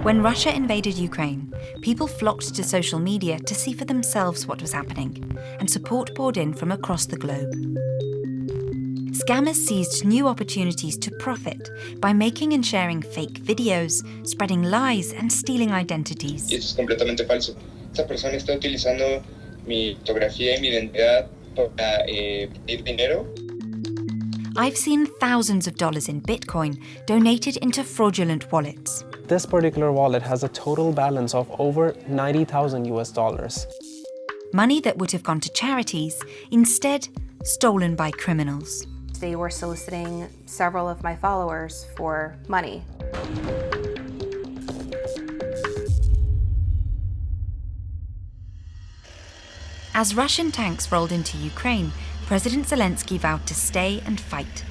When Russia invaded Ukraine, people flocked to social media to see for themselves what was happening, and support poured in from across the globe. Scammers seized new opportunities to profit by making and sharing fake videos, spreading lies, and stealing identities. Eso es completamente falso. Esta persona está utilizando mi fotografía y mi identidad para pedir dinero. I've seen thousands of dollars in Bitcoin donated into fraudulent wallets. This particular wallet has a total balance of over 90,000 US dollars. Money that would have gone to charities, instead stolen by criminals. They were soliciting several of my followers for money. As Russian tanks rolled into Ukraine, President Zelensky vowed to stay and fight.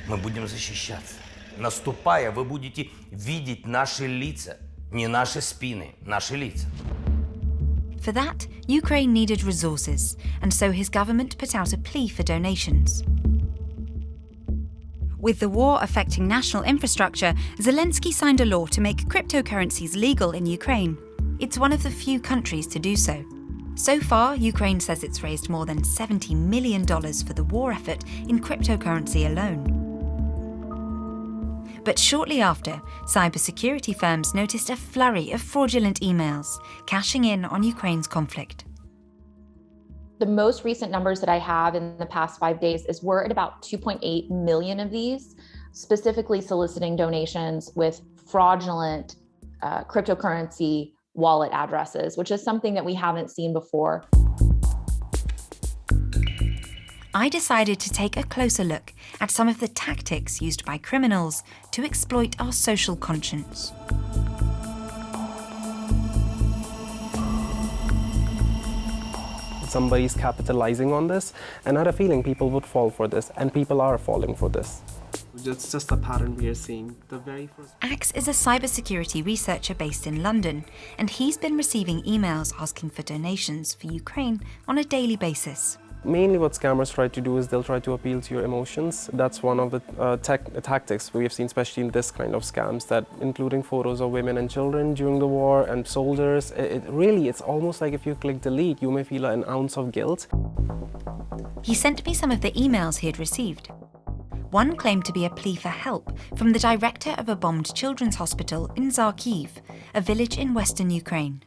Мы будем защищаться. Наступая, вы будете видеть наши лица, не наши спины, наши лица. For that, Ukraine needed resources, and so his government put out a plea for donations. With the war affecting national infrastructure, Zelensky signed a law to make cryptocurrencies legal in Ukraine. It's one of the few countries to do so. So far, Ukraine says it's raised more than $70 million for the war effort in cryptocurrency alone. But shortly after, cybersecurity firms noticed a flurry of fraudulent emails, cashing in on Ukraine's conflict. The most recent numbers that I have in the past 5 days is we're at about 2.8 million of these, specifically soliciting donations with fraudulent cryptocurrency wallet addresses, which is something that we haven't seen before. I decided to take a closer look at some of the tactics used by criminals to exploit our social conscience. Somebody's capitalizing on this, and I had a feeling people would fall for this, and people are falling for this. It's just a pattern we are seeing. Ax is a cybersecurity researcher based in London, and he's been receiving emails asking for donations for Ukraine on a daily basis. Mainly what scammers try to do is they'll try to appeal to your emotions. That's one of the tactics we have seen, especially in this kind of scams, that including photos of women and children during the war and soldiers. It's almost like if you click delete, you may feel an ounce of guilt. He sent me some of the emails he had received. One claimed to be a plea for help from the director of a bombed children's hospital in Kharkiv, a village in western Ukraine.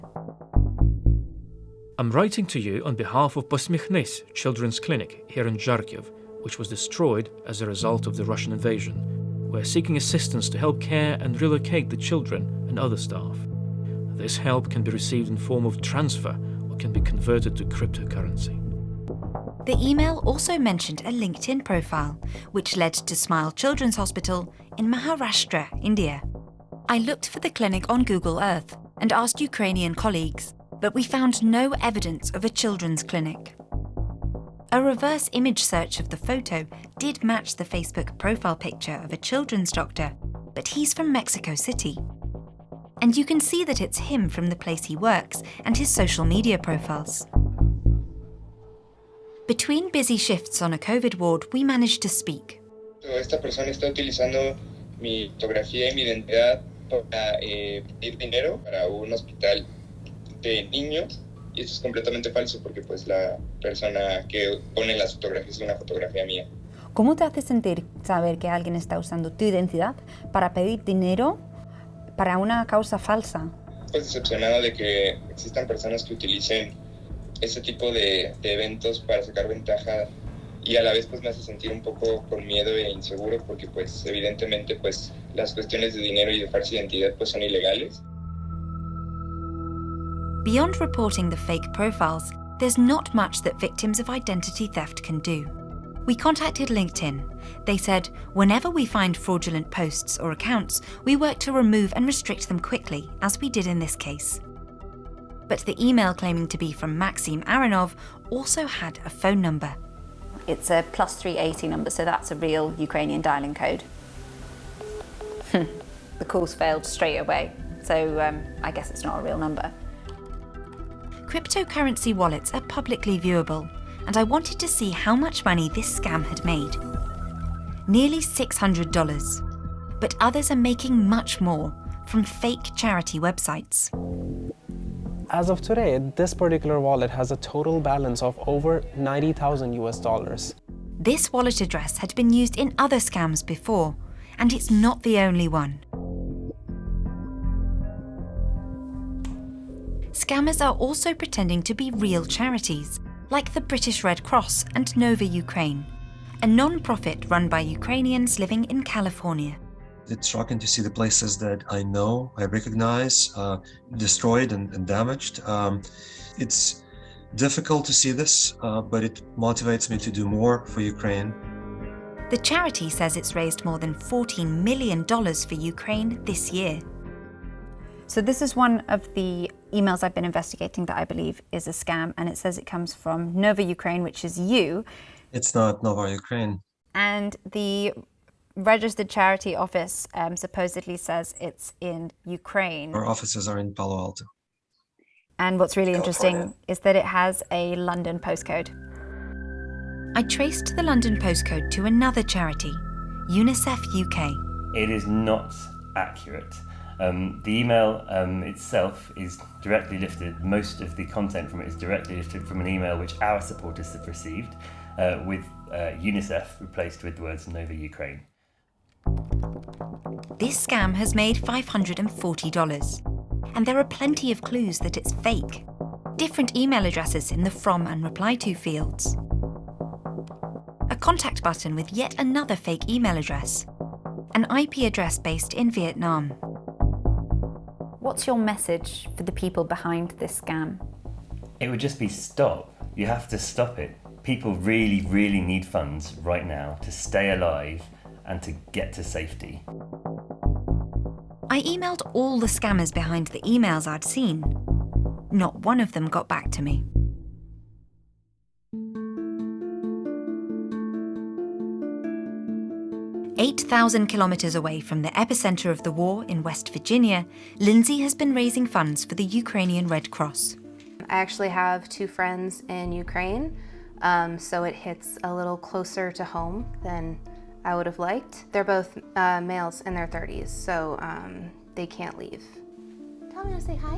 I'm writing to you on behalf of Posmekhnись Children's Clinic here in Kharkiv, which was destroyed as a result of the Russian invasion. We're seeking assistance to help care and relocate the children and other staff. This help can be received in form of transfer or can be converted to cryptocurrency. The email also mentioned a LinkedIn profile, which led to Smile Children's Hospital in Maharashtra, India. I looked for the clinic on Google Earth and asked Ukrainian colleagues, but we found no evidence of a children's clinic. A reverse image search of the photo did match the Facebook profile picture of a children's doctor, but he's from Mexico City. And you can see that it's him from the place he works and his social media profiles. Between busy shifts on a COVID ward, we managed to speak. Esta persona está utilizando mi fotografía y mi identidad para pedir dinero para un hospital de niños, y eso es completamente falso porque pues la persona que pone las fotografías es una fotografía mía. ¿Cómo te hace sentir saber que alguien está usando tu identidad para pedir dinero para una causa falsa? Pues decepcionado de que existan personas que utilicen ese tipo de eventos para sacar ventaja, y a la vez pues me hace sentir un poco con miedo e inseguro porque pues evidentemente pues las cuestiones de dinero y de falsa identidad pues son ilegales. Beyond reporting the fake profiles, there's not much that victims of identity theft can do. We contacted LinkedIn. They said, whenever we find fraudulent posts or accounts, we work to remove and restrict them quickly, as we did in this case. But the email claiming to be from Maxim Aronov also had a phone number. It's a +380 number, so that's a real Ukrainian dialing code. The calls failed straight away, so I guess it's not a real number. Cryptocurrency wallets are publicly viewable, and I wanted to see how much money this scam had made. nearly $600. But others are making much more from fake charity websites. As of today, this particular wallet has a total balance of over 90,000 US dollars. This wallet address had been used in other scams before, and it's not the only one. Scammers are also pretending to be real charities, like the British Red Cross and Nova Ukraine, a non-profit run by Ukrainians living in California. It's shocking to see the places that I know, I recognize, destroyed and damaged. It's difficult to see this, but it motivates me to do more for Ukraine. The charity says it's raised more than $14 million for Ukraine this year. So this is one of the emails I've been investigating that I believe is a scam, and it says it comes from Nova Ukraine, which is you. It's not Nova Ukraine. And the registered charity office supposedly says it's in Ukraine. Our offices are in Palo Alto. And what's really California. interesting is that it has a London postcode. I traced the London postcode to another charity, UNICEF UK. It is not accurate. The email itself is directly lifted, most of the content from it is directly lifted from an email which our supporters have received, with UNICEF replaced with the words Nova Ukraine. This scam has made $540, and there are plenty of clues that it's fake. Different email addresses in the from and reply to fields. A contact button with yet another fake email address. An IP address based in Vietnam. What's your message for the people behind this scam? It would just be stop. You have to stop it. People really, really need funds right now to stay alive and to get to safety. I emailed all the scammers behind the emails I'd seen. Not one of them got back to me. "8,000 kilometers away from the epicenter of the war in West Virginia, Lindsay has been raising funds for the Ukrainian Red Cross. I actually have 2 friends in Ukraine, so it hits a little closer to home than I would have liked. They're both males in their 30s, so they can't leave. Tell me to say hi.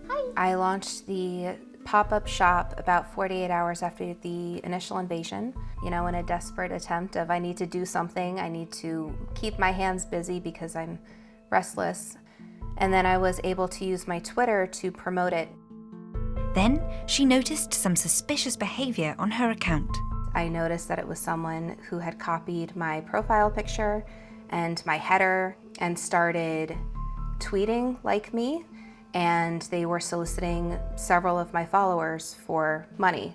Hi. I launched the pop-up shop about 48 hours after the initial invasion, in a desperate attempt of I need to do something, I need to keep my hands busy because I'm restless. And then I was able to use my Twitter to promote it. Then she noticed some suspicious behavior on her account. I noticed that it was someone who had copied my profile picture and my header and started tweeting like me, and they were soliciting several of my followers for money.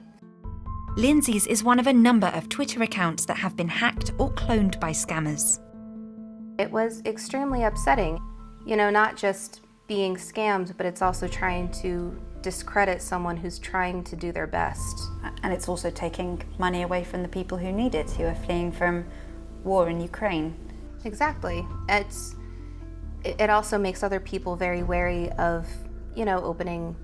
Lindsay's is one of a number of Twitter accounts that have been hacked or cloned by scammers. It was extremely upsetting, not just being scammed, but it's also trying to discredit someone who's trying to do their best. And it's also taking money away from the people who need it, who are fleeing from war in Ukraine. Exactly. It also makes other people very wary of, opening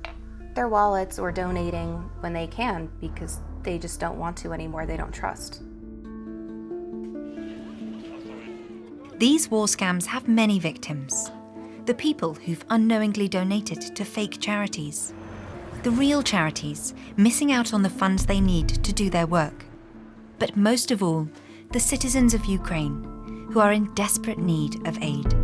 their wallets or donating when they can, because they just don't want to anymore, they don't trust. These war scams have many victims. The people who've unknowingly donated to fake charities. The real charities, missing out on the funds they need to do their work. But most of all, the citizens of Ukraine, who are in desperate need of aid.